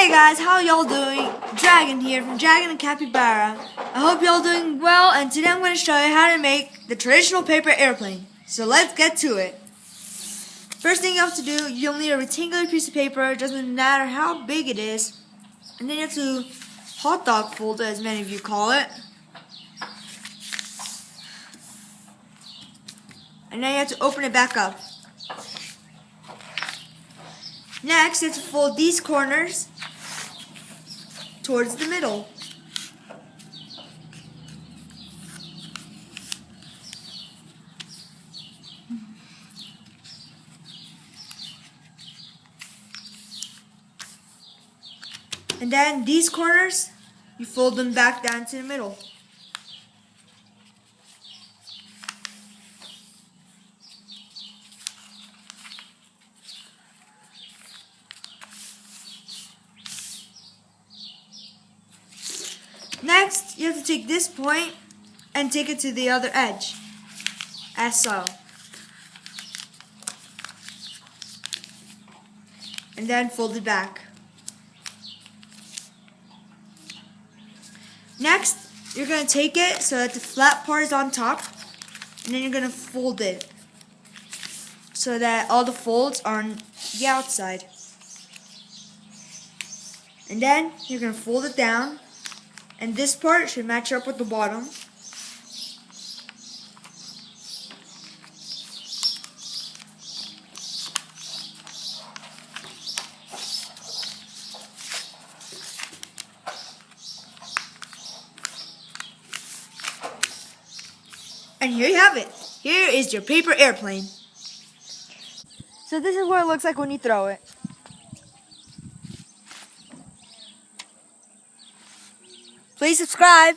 Hey guys, how y'all doing? Dragon here from Dragon and Capybara. I hope y'all doing well, and today I'm going to show you how to make the traditional paper airplane. So let's get to it. First thing you have to do, you'll need a rectangular piece of paper. It doesn't matter how big it is. And then you have to hot dog fold it, as many of you call it. And then you have to open it back up. Next, you have to fold these corners towards the middle. And then these corners, you fold them back down to the middle. Next, you have to take this point and take it to the other edge, as so. And then fold it back. Next, you're going to take it so that the flat part is on top, and then you're going to fold it so that all the folds are on the outside. And then you're going to fold it down, and this part should match up with the bottom. And here you have it. Here is your paper airplane. So this is what it looks like when you throw it. Please subscribe.